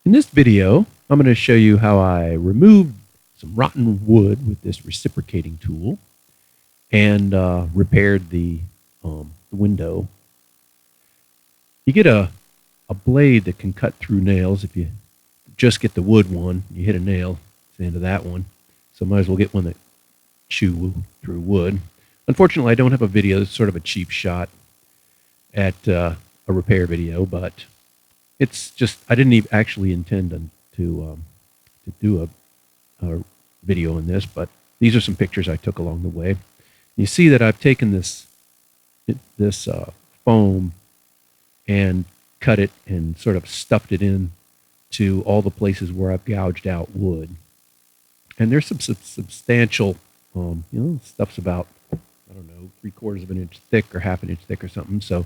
In this video, I'm going to show you how I removed some rotten wood with this reciprocating tool and repaired the window. You get a blade that can cut through nails. If you just get the wood one, you hit a nail, it's the end of that one. So might as well get one that chew through wood. Unfortunately, I don't have a video. It's sort of a cheap shot at a repair video, but it's just I didn't even actually intend to do a video on this, but these are some pictures I took along the way. You see that I've taken this foam and cut it and sort of stuffed it in to all the places where I've gouged out wood. And there's some substantial, stuff's about, I don't know, 3/4 of an inch thick or half an inch thick or something. So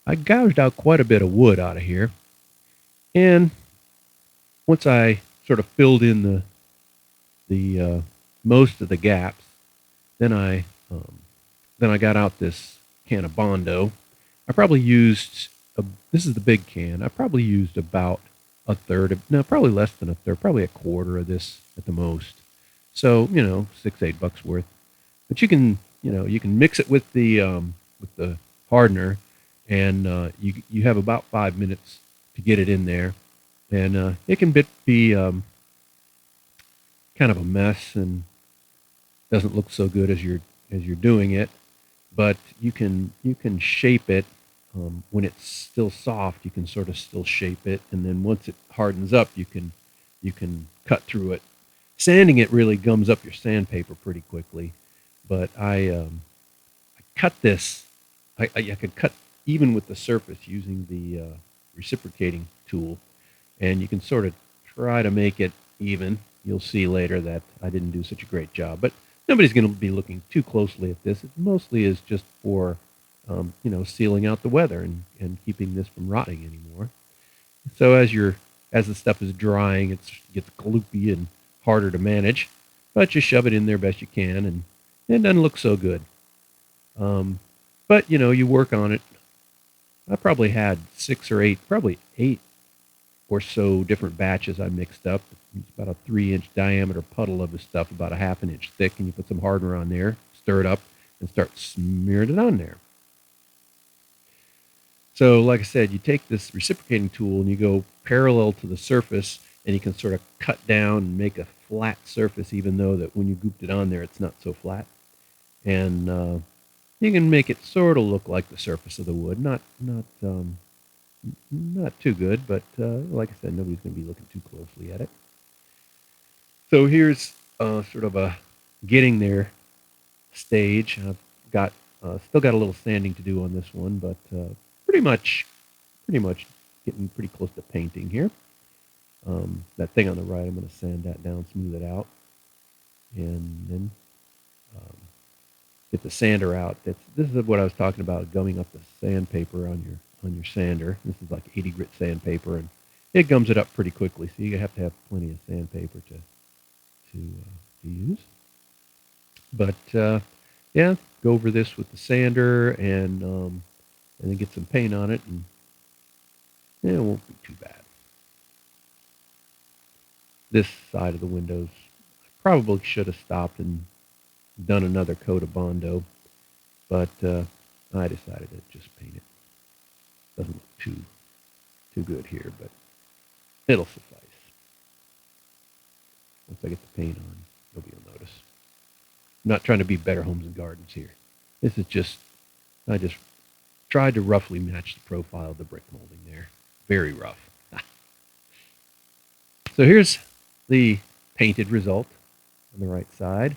I gouged out quite a bit of wood out of here. And once I sort of filled in the most of the gaps, then I got out this can of Bondo. I probably used this is the big can. I probably used about a third of, no, probably less than a third, probably a quarter of this at the most. So $6-8 worth. But you can mix it with the hardener, and you have about 5 minutes to get it in there, and it can be kind of a mess and doesn't look so good as you're doing it, but you can shape it when it's still soft. You can sort of still shape it, and then once it hardens up, you can cut through it. Sanding it really gums up your sandpaper pretty quickly, but I cut this. I could cut even with the surface using the reciprocating tool, and you can sort of try to make it even. You'll see later that I didn't do such a great job, but nobody's going to be looking too closely at this. It mostly is just for sealing out the weather and keeping this from rotting anymore. So as the stuff is drying, it gets gloopy and harder to manage, but you shove it in there best you can, and it doesn't look so good. But you work on it. I probably had 6 or 8, probably 8 or so different batches I mixed up. It's about a 3-inch diameter puddle of the stuff, about a half an inch thick, and you put some hardener on there, stir it up, and start smearing it on there. So like I said, you take this reciprocating tool and you go parallel to the surface, and you can sort of cut down and make a flat surface, even though that when you gooped it on there, it's not so flat. And you can make it sort of look like the surface of the wood. Not too good, but like I said, nobody's going to be looking too closely at it. So here's sort of a getting there stage. I've got still got a little sanding to do on this one, but pretty much getting pretty close to painting here. That thing on the right, I'm going to sand that down, smooth it out, and then get the sander out. This is what I was talking about, gumming up the sandpaper on your sander. This is like 80 grit sandpaper, and it gums it up pretty quickly. So you have to have plenty of sandpaper to use. But yeah, go over this with the sander and then get some paint on it, and yeah, it won't be too bad. This side of the windows, I probably should have stopped and done another coat of Bondo, but I decided to just paint it. Doesn't look too good here, but it'll suffice. Once I get the paint on, nobody will notice. I'm not trying to be Better Homes and Gardens here. This is just, I just tried to roughly match the profile of the brick molding there. Very rough. So here's the painted result on the right side.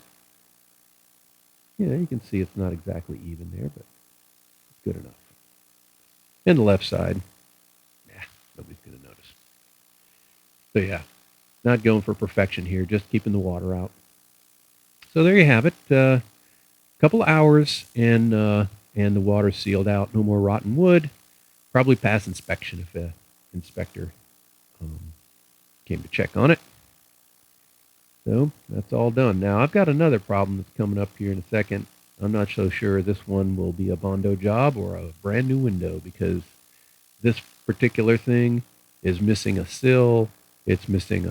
You can see it's not exactly even there, but it's good enough. And the left side, nobody's going to notice. So yeah, not going for perfection here, just keeping the water out. So there you have it. A couple of hours, and the water's sealed out. No more rotten wood. Probably pass inspection if an inspector came to check on it. So that's all done. Now I've got another problem that's coming up here in a second. I'm not so sure this one will be a Bondo job or a brand new window, because this particular thing is missing a sill, It's missing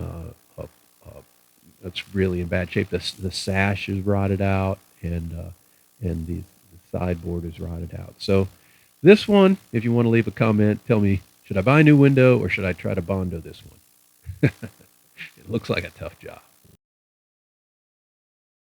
it's really in bad shape. The sash is rotted out, and the sideboard is rotted out. So this one, if you want to leave a comment, tell me, should I buy a new window or should I try to Bondo this one? It looks like a tough job.